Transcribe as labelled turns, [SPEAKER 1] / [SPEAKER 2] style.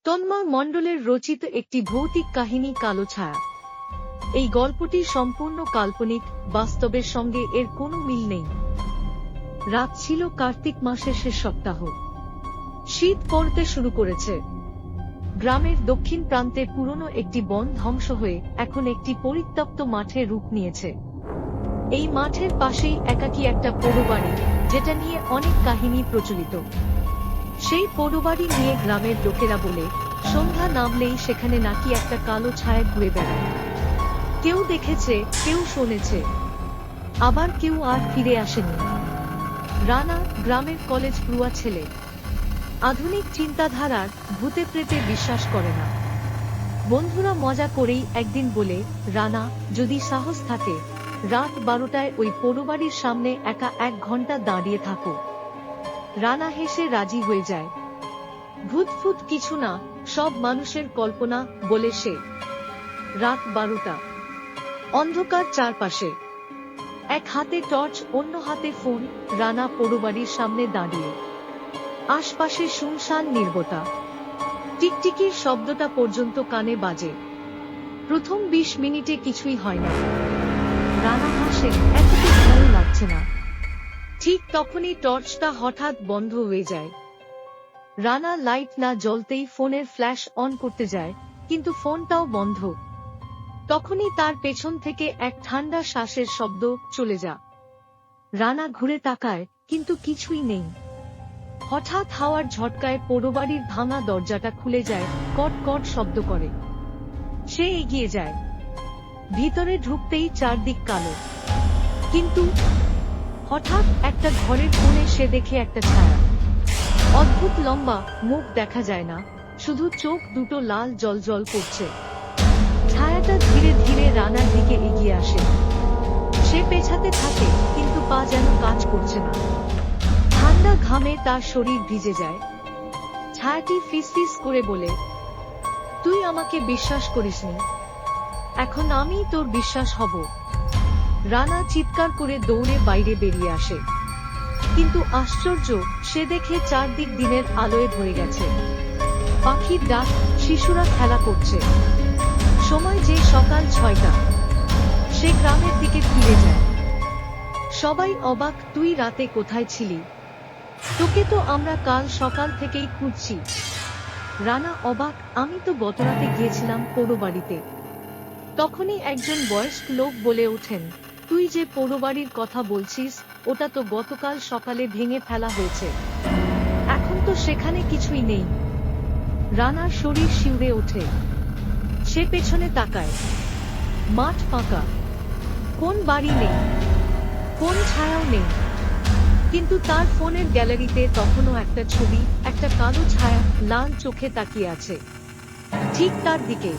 [SPEAKER 1] তন্ময় মণ্ডলের রচিত একটি ভৌতিক কাহিনী কালো ছায়া। এই গল্পটি সম্পূর্ণ কাল্পনিক, বাস্তবের সঙ্গে এর কোনো মিল নেই। রাত ছিল কার্তিক মাসের শেষ সপ্তাহ। শীত পড়তে শুরু করেছে। গ্রামের দক্ষিণ প্রান্তে পুরনো একটি বন ধ্বংস হয়ে এখন একটি পরিত্যক্ত মাঠে রূপ নিয়েছে। এই মাঠের পাশেই একাকী একটা পোড়োবাড়ি, যেটা নিয়ে অনেক কাহিনী প্রচলিত। সেই পোড়োবাড়ি নিয়ে গ্রামের লোকেরা বলে, সন্ধ্যা নামলেই সেখানে নাকি একটা কালো ছায়া ঘুরে বেড়ায়। কেউ দেখেছে, কেউ শুনেছে, আবার কেউ আর ফিরে আসেনি। রানা গ্রামের কলেজ পড়ুয়া ছেলে। আধুনিক চিন্তাধারার, ভূতে প্রেতে বিশ্বাস করে না। বন্ধুরা মজা করেই একদিন বলে, রানা, যদি সাহস থাকে, রাত 12টায় ওই পোড়োবাড়ির সামনে একা 1 ঘন্টা দাঁড়িয়ে থাকো। রানা হেসে রাজি হয়ে যায়। ভূত ফুত কিছু না, সব মানুষের কল্পনা, বলে সে। রাত 12টা। অন্ধকার চারপাশে। এক হাতে টর্চ, অন্য হাতে ফোন। রানা পোড়োবাড়ির সামনে দাঁড়িয়ে। আশপাশে শুনশান নীরবতা। টিকটিকির শব্দটা পর্যন্ত কানে বাজে। প্রথম 20 মিনিটে কিছুই হয় না। রানা হাসে, এতটুকু ভালো লাগছে না। ঠিক তখনই টর্চটা হঠাৎ বন্ধ হয়ে যায়। রানা লাইট না জ্বলতেই ফোনের ফ্ল্যাশ অন করতে যায়, কিন্তু ফোনটাও বন্ধ। তখনই তার পেছন থেকে এক ঠান্ডা শ্বাসের শব্দ, চলে যা। রানা ঘুরে তাকায়, কিন্তু কিছুই নেই। হঠাৎ হাওয়ার ঝটকায় পোড়োবাড়ির ভাঙা দরজাটা খুলে যায়, কট কট শব্দ করে। সে এগিয়ে যায়। ভিতরে ঢুকতেই চারদিক কালো। কিন্তু হঠাৎ একটা ঘরের কোণে সে দেখে একটা ছায়া। অদ্ভুত লম্বা, মুখ দেখা যায় না, শুধু চোখ দুটো লাল জ্বলজ্বল করছে। ছায়াটা ধীরে ধীরে রানার দিকে এগিয়ে আসে। সে পেছাতে থাকে, কিন্তু পা যেন কাজ করছে না। ঠান্ডা ঘামে তার শরীর ভিজে যায়। ছায়াটি ফিসফিস করে বলে, তুই আমাকে বিশ্বাস করিসনি, এখন আমি তোর বিশ্বাস হব। রানা চিৎকার করে দৌড়ে বাইরে বেরিয়ে আসে। কিন্তু আশ্চর্য, সে দেখে চারদিক দিনের আলোয় ভরে গেছে। পাখির ডাক, শিশুরা খেলা করছে। সময় যে সকাল 6টা। সে গ্রামের দিকে ফিরে যায়। সবাই অবাক, তুই রাতে কোথায় ছিলি? তোকে তো আমরা কাল সকাল থেকেই খুঁজছি। রানা অবাক, আমি তো গতরাতে গিয়েছিলাম পোড়োবাড়িতে। তখনই একজন বয়স্ক লোক বলে ওঠেন, তুই যে পোড়োবাড়ির কথা বলছিস, ওটা তো গতকাল সকালে ভেঙে ফেলা হয়েছে। এখন তো সেখানে কিছুই নেই। রানার শরীর শিউরে ওঠে। সে পেছনে তাকায়। মাঠ ফাঁকা। কোন বাড়ি নেই, কোন ছায়াও নেই। কিন্তু তার ফোনের গ্যালারিতে তখনও একটা ছবি, একটা কালো ছায়া লাল চোখে তাকিয়ে আছে ঠিক তার দিকে।